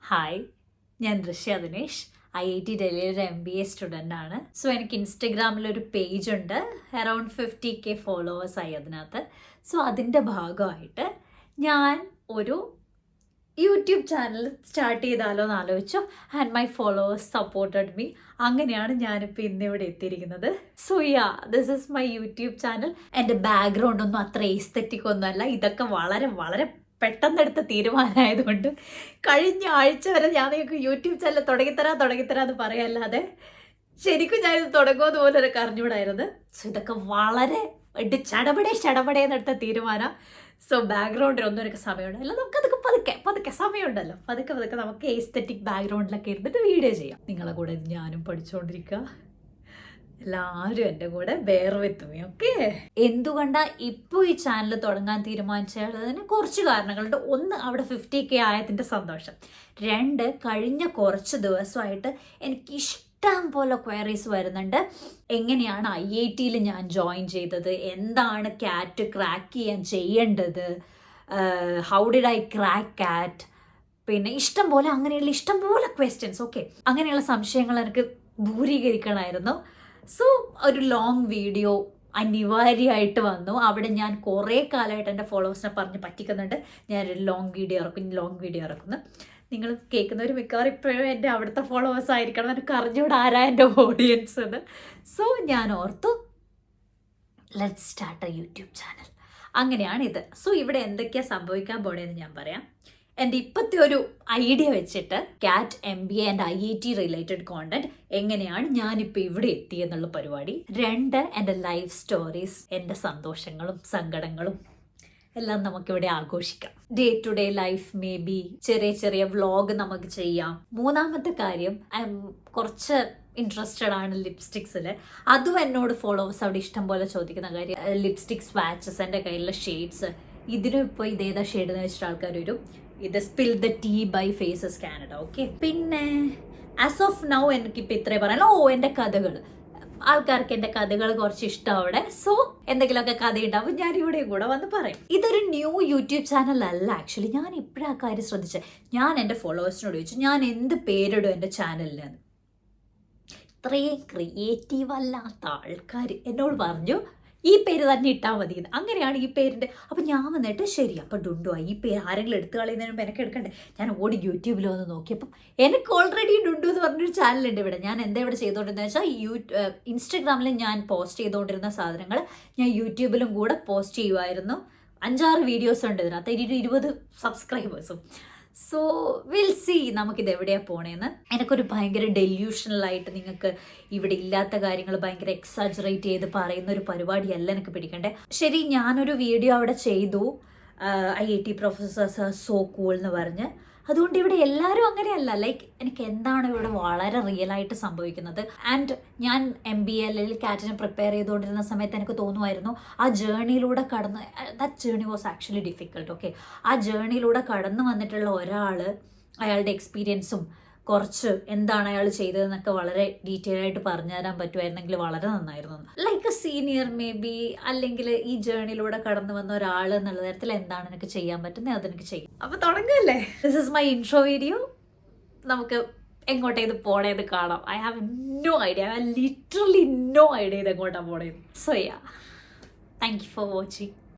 Hi, ഞാൻ ദൃശ്യ Dinesh. IIT ഡൽഹിയിലൊരു MBA student ആണ്. സോ എനിക്ക് ഇൻസ്റ്റഗ്രാമിലൊരു പേജ് ഉണ്ട്. അറൗണ്ട് 50K ഫോളോവേഴ്സായി അതിനകത്ത്. സോ അതിൻ്റെ ഭാഗമായിട്ട് ഞാൻ ഒരു യൂട്യൂബ് ചാനൽ സ്റ്റാർട്ട് ചെയ്താലോ എന്ന് ആലോചിച്ചു. And my followers supported me. അങ്ങനെയാണ് ഞാനിപ്പോൾ ഇന്നിവിടെ എത്തിയിരിക്കുന്നത്. So this is my YouTube channel. എൻ്റെ ബാക്ക്ഗ്രൗണ്ട് ഒന്നും അത്ര എസ്തെറ്റിക് ഒന്നുമല്ല. ഇതൊക്കെ വളരെ വളരെ പെട്ടെന്നെടുത്ത തീരുമാനമായതുകൊണ്ട് കഴിഞ്ഞ ആഴ്ച വരെ ഞാൻ നിങ്ങൾക്ക് യൂട്യൂബ് ചാനൽ തുടങ്ങിത്തരാന്ന് പറയാല്ലാതെ ശരിക്കും ഞാനിത് തുടങ്ങുമെന്ന് പോലും ഒരു അറിഞ്ഞൂടായിരുന്നു. സോ ഇതൊക്കെ വളരെ ചടപടേന്നെടുത്ത തീരുമാനം. സോ ബാക്ക്ഗ്രൗണ്ടിലൊന്നും എനിക്ക് സമയമുണ്ട്. അല്ല, നമുക്കതൊക്കെ പതുക്കെ സമയമുണ്ടല്ലോ. പതുക്കെ നമുക്ക് എസ്തെറ്റിക് ബാക്ക്ഗ്രൗണ്ടിലൊക്കെ ഇരുന്നിട്ട് വീഡിയോ ചെയ്യാം. നിങ്ങളെ കൂടെ ഞാനും പഠിച്ചുകൊണ്ടിരിക്കുക. എല്ലാവരും എൻ്റെ കൂടെ ബെയർ വിത്ത് മീ. ഓക്കെ, എന്തുകൊണ്ടാ ഇപ്പോൾ ഈ ചാനൽ തുടങ്ങാൻ തീരുമാനിച്ചതിന് കുറച്ച് കാരണങ്ങളുണ്ട്. ഒന്ന്, അവിടെ 50K ആയതിൻ്റെ സന്തോഷം. രണ്ട്, കഴിഞ്ഞ കുറച്ച് ദിവസമായിട്ട് എനിക്ക് ഇഷ്ടം പോലെ ക്വയറീസ് വരുന്നുണ്ട്. എങ്ങനെയാണ് IITയിൽ ഞാൻ ജോയിൻ ചെയ്തത്, എന്താണ് കാറ്റ് ക്രാക്ക് ചെയ്യാൻ ചെയ്യേണ്ടത്, ഹൗ ഡിഡ് ഐ ക്രാക്ക് കാറ്റ്, പിന്നെ അങ്ങനെയുള്ള ഇഷ്ടം പോലെ ക്വസ്റ്റ്യൻസ്. ഓക്കെ, അങ്ങനെയുള്ള സംശയങ്ങൾ എനിക്ക് ദൂരീകരിക്കണമായിരുന്നു. സോ ഒരു ലോങ് വീഡിയോ അനിവാര്യമായിട്ട് വന്നു. അവിടെ ഞാൻ കുറേ കാലമായിട്ട് എൻ്റെ ഫോളോവേഴ്സിനെ പറഞ്ഞ് പറ്റിക്കുന്നുണ്ട്. ഞാനൊരു ലോങ് വീഡിയോ ഇറക്കുന്നു. നിങ്ങൾ കേൾക്കുന്നവർ മിക്കവാറും ഇപ്പോഴും എൻ്റെ അവിടുത്തെ ഫോളോവേഴ്സ് ആയിരിക്കണം. എനിക്ക് അറിഞ്ഞൂടെ ആരാ എൻ്റെ ഓഡിയൻസ് എന്ന്. സോ ഞാൻ ഓർത്തു, let's start a YouTube channel. അങ്ങനെയാണിത്. സോ ഇവിടെ എന്തൊക്കെയാണ് സംഭവിക്കാൻ പോണേന്ന് ഞാൻ പറയാം. എൻ്റെ ഇപ്പോഴത്തെ ഒരു ഐഡിയ വെച്ചിട്ട് കാറ്റ് MBA and IIT related content എങ്ങനെയാണ് ഞാനിപ്പോൾ ഇവിടെ എത്തിയെന്നുള്ള പരിപാടി. രണ്ട്, എൻ്റെ ലൈഫ് സ്റ്റോറീസ്, എൻ്റെ സന്തോഷങ്ങളും സങ്കടങ്ങളും എല്ലാം നമുക്കിവിടെ ആഘോഷിക്കാം. Day to day life, may be ചെറിയ വ്ളോഗ് നമുക്ക് ചെയ്യാം. മൂന്നാമത്തെ കാര്യം, കുറച്ച് ഇൻട്രസ്റ്റഡ് ആണ് ലിപ്സ്റ്റിക്സിൽ. അതും എന്നോട് ഫോളോവേഴ്സ് അവിടെ ഇഷ്ടം പോലെ ചോദിക്കുന്ന കാര്യം. ലിപ്സ്റ്റിക് സ്വാച്ചസ്, എൻ്റെ കയ്യിലുള്ള ഷെയ്ഡ്സ്, ഇതിനും ഇപ്പോൾ ഇതേതാ ഷെയ്ഡ് എന്ന് വെച്ചിട്ട് ആൾക്കാർ വരും. ഇത് spill the tea by faces Canada. Okay, പിന്നെ ആസ് ഓഫ് നൗ എനിക്കിപ്പോൾ ഇത്രേ പറയാനോ. എൻ്റെ കഥകൾ, ആൾക്കാർക്ക് എൻ്റെ കഥകൾ കുറച്ച് ഇഷ്ടം അവിടെ. സോ എന്തെങ്കിലുമൊക്കെ കഥ ഉണ്ടാവും, ഞാൻ ഇവിടെയും കൂടെ വന്ന് പറയും. ഇതൊരു ന്യൂ യൂട്യൂബ് ചാനൽ അല്ല ആക്ച്വലി. ഞാൻ ഇപ്പോഴാ കാര്യം ശ്രദ്ധിച്ചത്. ഞാൻ എൻ്റെ ഫോളോവേഴ്സിനോട് ചോദിച്ചു, ഞാൻ എന്ത് പേരിടും എൻ്റെ ചാനലിന്. ഇത്രയും ക്രിയേറ്റീവ് അല്ലാത്ത ആൾക്കാർ എന്നോട് പറഞ്ഞു, ഈ പേര് തന്നെ ഇട്ടാൽ മതി. അങ്ങനെയാണ് ഈ പേരിൻ്റെ. അപ്പം ഞാൻ വന്നിട്ട് ശരി, അപ്പം ഡുണ്ടുവാ ഈ പേര് ആരെങ്കിലും എടുത്തു കളയുന്നതിന് മുമ്പ് എനിക്ക് എടുക്കണ്ടേ. ഞാൻ ഓടി യൂട്യൂബിൽ വന്ന് നോക്കിയപ്പം എനിക്ക് ഓൾറെഡി ഡുണ്ടു എന്ന് പറഞ്ഞൊരു ചാനലുണ്ട് ഇവിടെ. ഞാൻ എന്താ ഇവിടെ ചെയ്തുകൊണ്ടിരുന്നത് വെച്ചാൽ, ഇൻസ്റ്റഗ്രാമിൽ ഞാൻ പോസ്റ്റ് ചെയ്തുകൊണ്ടിരുന്ന സാധനങ്ങൾ ഞാൻ യൂട്യൂബിലും കൂടെ പോസ്റ്റ് ചെയ്യുമായിരുന്നു. 5-6 വീഡിയോസ് ഉണ്ട് ഇതിനകത്ത്, 20 സബ്സ്ക്രൈബേഴ്സും. സോ വിൽ സി നമുക്കിത് എവിടെയാണ് പോണേന്ന്. എനിക്കൊരു ഭയങ്കര ഡെല്യൂഷണലായിട്ട് നിങ്ങൾക്ക് ഇവിടെ ഇല്ലാത്ത കാര്യങ്ങൾ ഭയങ്കര എക്സാജറേറ്റ് ചെയ്ത് പറയുന്ന ഒരു പരിപാടിയല്ല എനിക്ക് പിടിക്കണ്ടേ. ശരി, ഞാനൊരു വീഡിയോ അവിടെ ചെയ്തു, IIT professors are so cool എന്ന് പറഞ്ഞ്. അതുകൊണ്ട് ഇവിടെ എല്ലാവരും അങ്ങനെയല്ല. ലൈക്ക് എനിക്ക് എന്താണ് ഇവിടെ വളരെ റിയലായിട്ട് സംഭവിക്കുന്നത്. ആൻഡ് ഞാൻ MBA അല്ലെങ്കിൽ കാറ്റിനെ പ്രിപ്പയർ ചെയ്തുകൊണ്ടിരുന്ന സമയത്ത് എനിക്ക് തോന്നുമായിരുന്നു, ആ ജേർണിയിലൂടെ that journey was actually difficult. Okay, ആ ജേർണിയിലൂടെ കടന്നു വന്നിട്ടുള്ള ഒരാൾ അയാളുടെ എക്സ്പീരിയൻസും കുറച്ച് എന്താണ് അയാൾ ചെയ്തതെന്നൊക്കെ വളരെ ഡീറ്റെയിൽ ആയിട്ട് പറഞ്ഞു തരാൻ പറ്റുമായിരുന്നെങ്കിൽ വളരെ നന്നായിരുന്നു. Like A senior may be, അല്ലെങ്കിൽ ഈ ജേർണിയിലൂടെ കടന്നു വന്ന ഒരാൾ എന്നുള്ള തരത്തിൽ എന്താണ് എനിക്ക് ചെയ്യാൻ പറ്റുന്നത് അതെനിക്ക് ചെയ്യും. അപ്പോൾ തുടങ്ങല്ലേ. This is my intro video. നമുക്ക് എങ്ങോട്ടേത് പോണേത് കാണാം. I have no idea. I literally no idea ഇത് എങ്ങോട്ടാണ് പോണേത്. So thank you for watching.